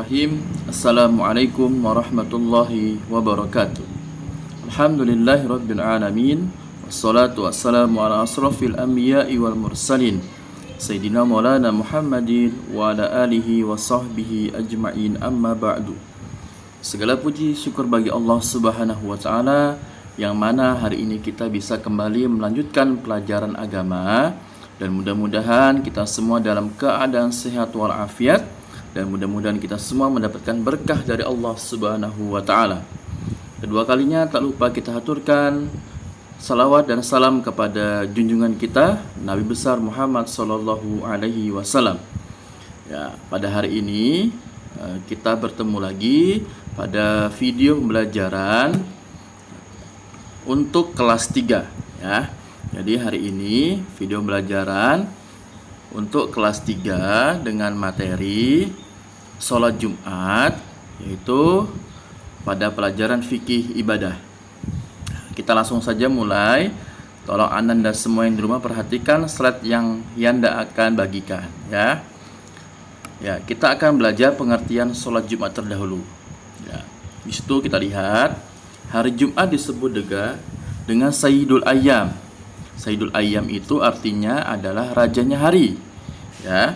Bismillahirrahmanirrahim. Assalamualaikum warahmatullahi wabarakatuh. Alhamdulillahirabbil alamin. Wassalatu wassalamu ala asrafil anbiya'i wal mursalin Sayyidina Maulana Muhammadin wa ala alihi wa sahbihi ajma'in, amma ba'du. Segala puji syukur bagi Allah Subhanahu wa taala yang mana hari ini kita bisa kembali melanjutkan pelajaran agama, dan mudah-mudahan kita semua dalam keadaan sehat walafiat, dan mudah-mudahan kita semua mendapatkan berkah dari Allah Subhanahu wa taala. Kedua kalinya tak lupa kita haturkan salawat dan salam kepada junjungan kita Nabi besar Muhammad sallallahu alaihi wasallam. Ya, pada hari ini kita bertemu lagi pada video pembelajaran untuk kelas 3 ya. Jadi hari ini video pembelajaran untuk kelas 3 dengan materi sholat Jumat, yaitu pada pelajaran fikih ibadah. Kita langsung saja mulai. Tolong Anda semua yang di rumah perhatikan slide yang Yanda akan bagikan ya. Ya, kita akan belajar pengertian sholat Jumat terdahulu. Ya, di situ kita lihat hari Jumat disebut dengan Sayyidul Ayyam. Sayyidul Ayyam itu artinya adalah rajanya hari. Ya.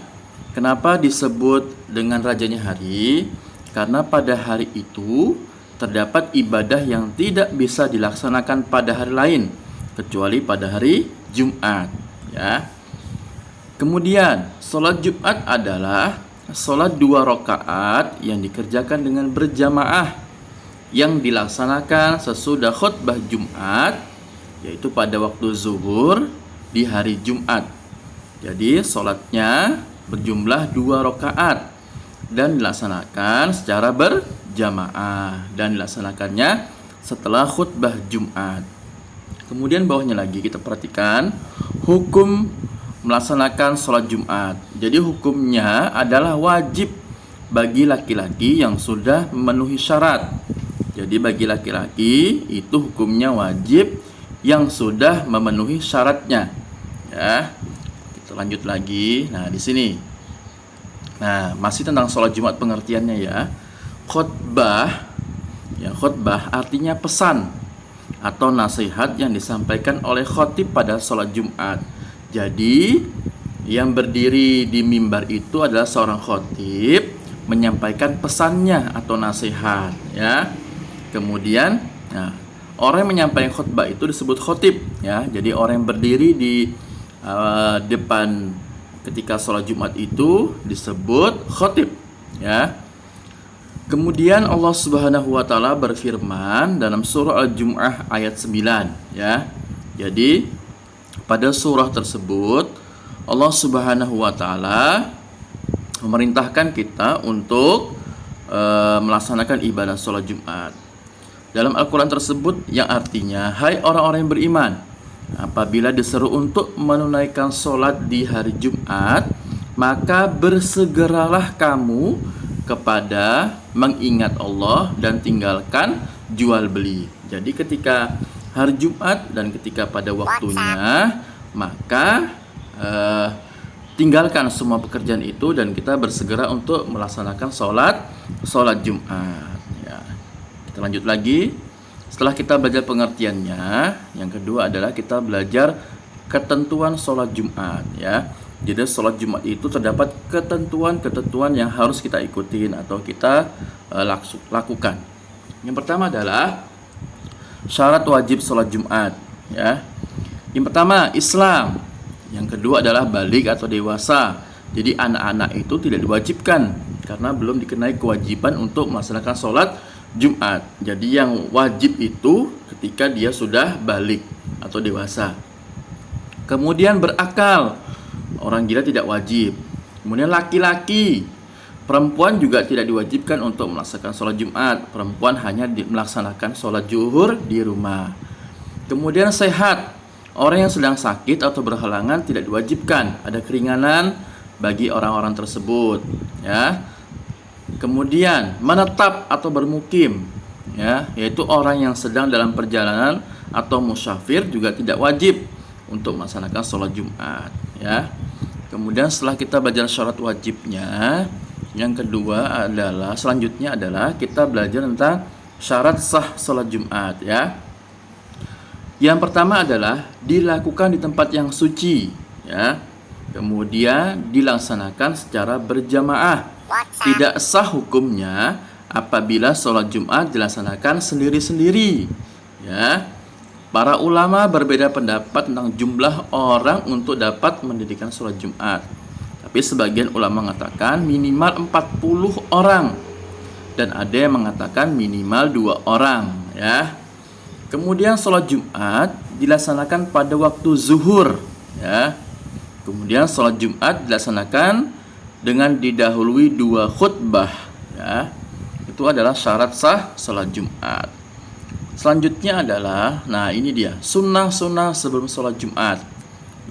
Kenapa disebut dengan rajanya hari? Karena pada hari itu terdapat ibadah yang tidak bisa dilaksanakan pada hari lain kecuali pada hari Jumat, ya. Kemudian, sholat Jumat adalah sholat 2 rakaat yang dikerjakan dengan berjamaah yang dilaksanakan sesudah khutbah Jumat, yaitu pada waktu zuhur di hari Jumat. Jadi sholatnya berjumlah 2 rakaat dan dilaksanakan secara berjamaah, dan dilaksanakannya setelah khutbah Jumat. Kemudian bawahnya lagi kita perhatikan hukum melaksanakan sholat Jumat. Jadi hukumnya adalah wajib bagi laki-laki yang sudah memenuhi syarat. Jadi bagi laki-laki itu hukumnya wajib yang sudah memenuhi syaratnya. Ya, kita lanjut lagi. Nah, di sini. Nah, masih tentang sholat Jumat pengertiannya ya. Khutbah, ya, khutbah artinya pesan atau nasihat yang disampaikan oleh khotib pada sholat Jumat. Jadi, yang berdiri di mimbar itu adalah seorang khotib menyampaikan pesannya atau nasihat, ya. Kemudian, nah, orang yang menyampaikan khutbah itu disebut khotib, ya. Jadi orang yang berdiri di depan ketika sholat Jumat itu disebut khotib, ya. Kemudian Allah Subhanahu wa taala berfirman dalam surah Al-Jumu'ah ayat 9, ya. Jadi pada surah tersebut Allah Subhanahu wa taala memerintahkan kita untuk melaksanakan ibadah sholat Jumat. Dalam Al-Quran tersebut yang artinya, hai orang-orang yang beriman, apabila diseru untuk menunaikan sholat di hari Jumat, maka bersegeralah kamu kepada mengingat Allah dan tinggalkan jual beli. Jadi ketika hari Jumat dan ketika pada waktunya, maka tinggalkan semua pekerjaan itu dan kita bersegera untuk melaksanakan sholat Jumat. Kita lanjut lagi. Setelah kita belajar pengertiannya, yang kedua adalah kita belajar ketentuan sholat Jumat, ya. Jadi sholat Jumat itu terdapat ketentuan-ketentuan yang harus kita ikutin atau kita lakukan. Yang pertama adalah syarat wajib sholat Jumat, ya. Yang pertama Islam, yang kedua adalah baligh atau dewasa. Jadi anak-anak itu tidak diwajibkan karena belum dikenai kewajiban untuk melaksanakan sholat Jumat. Jadi yang wajib itu ketika dia sudah balik atau dewasa. Kemudian berakal, orang gila tidak wajib. Kemudian laki-laki, perempuan juga tidak diwajibkan untuk melaksanakan sholat Jumat. Perempuan hanya melaksanakan sholat zuhur di rumah. Kemudian sehat, orang yang sedang sakit atau berhalangan tidak diwajibkan. Ada keringanan bagi orang-orang tersebut, ya. Kemudian menetap atau bermukim, ya, yaitu orang yang sedang dalam perjalanan atau musafir juga tidak wajib untuk melaksanakan sholat Jumat, ya. Kemudian setelah kita belajar syarat wajibnya, Yang kedua adalah selanjutnya adalah kita belajar tentang syarat sah sholat Jumat ya. Yang pertama adalah dilakukan di tempat yang suci ya. Kemudian dilaksanakan secara berjamaah. Tidak sah hukumnya apabila sholat Jumat dilaksanakan sendiri-sendiri ya. Para ulama berbeda pendapat tentang jumlah orang untuk dapat mendirikan sholat Jumat. Tapi sebagian ulama mengatakan minimal 40 orang dan ada yang mengatakan minimal 2 orang ya. Kemudian sholat Jumat dilaksanakan pada waktu zuhur ya. Kemudian sholat Jumat dilaksanakan dengan didahului 2 khutbah ya. Itu adalah syarat sah sholat Jumat. Selanjutnya adalah, nah ini dia, sunnah-sunnah sebelum sholat Jumat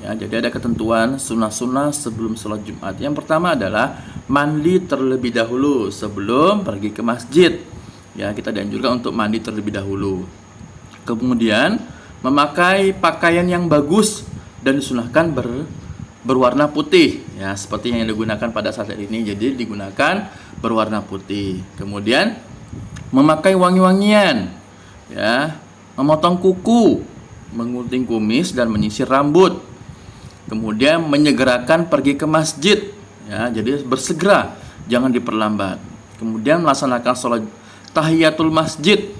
ya. Jadi ada ketentuan sunnah-sunnah sebelum sholat Jumat. Yang pertama adalah mandi terlebih dahulu sebelum pergi ke masjid ya. Kita dianjurkan untuk mandi terlebih dahulu. Kemudian memakai pakaian yang bagus dan disunahkan berwarna putih ya, seperti yang digunakan pada saat ini. Jadi digunakan berwarna putih. Kemudian memakai wangi-wangian ya, memotong kuku, menggunting kumis dan menyisir rambut. Kemudian menyegerakan pergi ke masjid ya, jadi bersegera, jangan diperlambat. Kemudian melaksanakan sholat tahiyatul masjid.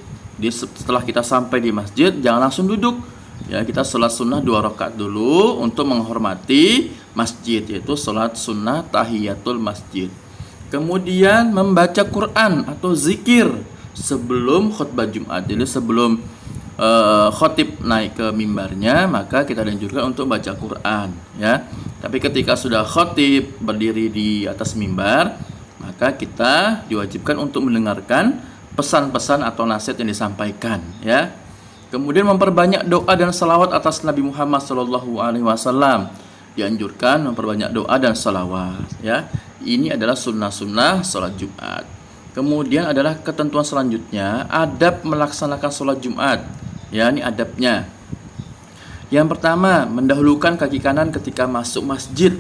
Jadi setelah kita sampai di masjid jangan langsung duduk ya, kita sholat sunnah 2 rakaat dulu untuk menghormati masjid, yaitu sholat sunnah tahiyatul masjid. Kemudian membaca Quran atau zikir sebelum khutbah Jumat. Jadi sebelum khotib naik ke mimbarnya, maka kita dianjurkan untuk baca Quran ya. Tapi ketika sudah khotib berdiri di atas mimbar, maka kita diwajibkan untuk mendengarkan pesan-pesan atau nasihat yang disampaikan ya. Kemudian memperbanyak doa dan salawat atas Nabi Muhammad SAW. Dianjurkan memperbanyak doa dan salawat ya. Ini adalah sunnah-sunnah sholat Jumat. Kemudian adalah ketentuan selanjutnya, adab melaksanakan sholat Jumat ya. Ini adabnya. Yang pertama, mendahulukan kaki kanan ketika masuk masjid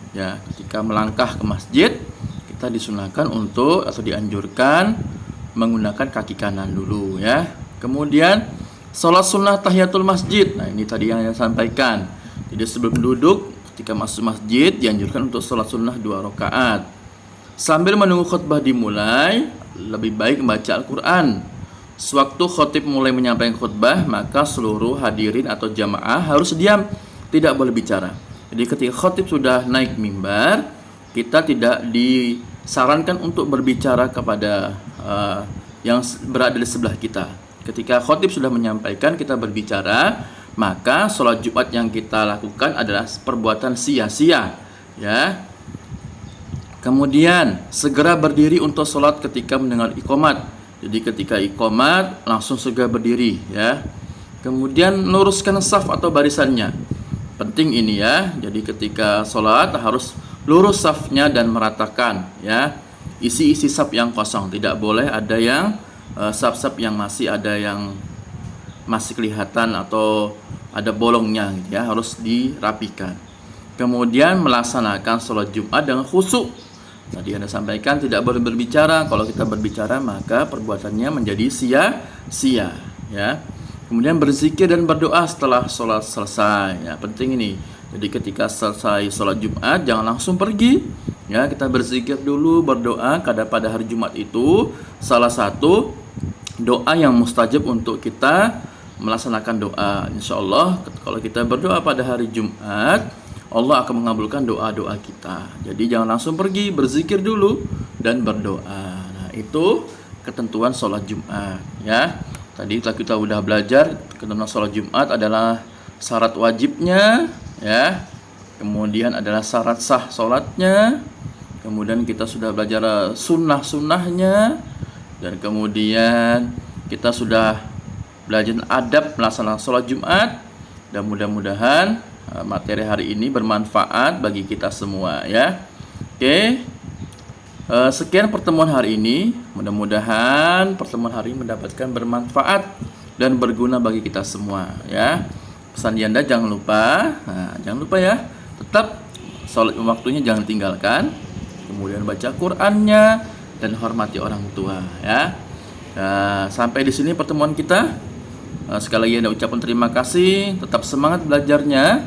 ya. Ketika melangkah ke masjid, kita disunahkan untuk atau dianjurkan menggunakan kaki kanan dulu ya. Kemudian sholat sunnah tahiyatul masjid. Nah ini tadi yang saya sampaikan. Jadi sebelum duduk ketika masuk masjid dianjurkan untuk sholat sunnah 2 rakaat. Sambil menunggu khutbah dimulai, lebih baik membaca Al-Quran. Sewaktu khotib mulai menyampaikan khutbah, maka seluruh hadirin atau jamaah harus diam, tidak boleh bicara. Jadi ketika khotib sudah naik mimbar, kita tidak disarankan untuk berbicara kepada yang berada di sebelah kita. Ketika khotib sudah menyampaikan, kita berbicara, maka sholat Jumat yang kita lakukan adalah perbuatan sia-sia ya. Kemudian segera berdiri untuk sholat ketika mendengar iqamat. Jadi ketika iqamat langsung segera berdiri ya. Kemudian luruskan saf atau barisannya. Penting ini ya. Jadi ketika sholat harus lurus safnya dan meratakan ya. Isi saf yang kosong, tidak boleh ada yang saf-saf yang masih ada yang masih kelihatan atau ada bolongnya gitu ya, harus dirapikan. Kemudian melaksanakan sholat Jumat dengan khusyuk. Tadi Anda sampaikan tidak boleh berbicara. Kalau kita berbicara maka perbuatannya menjadi sia-sia ya. Kemudian berzikir dan berdoa setelah sholat selesai ya, penting ini. Jadi ketika selesai sholat Jumat jangan langsung pergi ya, kita berzikir dulu, berdoa. Karena pada hari Jumat itu salah satu doa yang mustajab untuk kita melaksanakan doa. Insya Allah kalau kita berdoa pada hari Jumat, Allah akan mengabulkan doa-doa kita. Jadi jangan langsung pergi, berzikir dulu dan berdoa. Nah itu ketentuan sholat Jumat ya. Tadi kita sudah belajar ketentuan sholat Jumat adalah syarat wajibnya ya. Kemudian adalah syarat sah sholatnya. Kemudian kita sudah belajar sunnah-sunnahnya. Dan kemudian kita sudah belajar adab melaksanakan sholat Jumat. Dan mudah-mudahan materi hari ini bermanfaat bagi kita semua ya. Oke. Sekian pertemuan hari ini. Mudah-mudahan pertemuan hari ini mendapatkan bermanfaat dan berguna bagi kita semua ya. Pesan Anda jangan lupa. Jangan lupa ya. Tetap sholat waktunya jangan tinggalkan. kemudian baca Qur'annya, dan hormati orang tua ya. Nah, sampai di sini pertemuan kita. Sekali lagi Anda ucapkan terima kasih, tetap semangat belajarnya,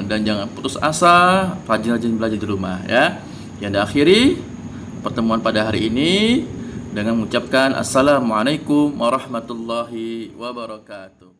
dan jangan putus asa, rajin-rajin belajar di rumah ya. Yang Anda akhiri pertemuan pada hari ini dengan mengucapkan Assalamualaikum warahmatullahi wabarakatuh.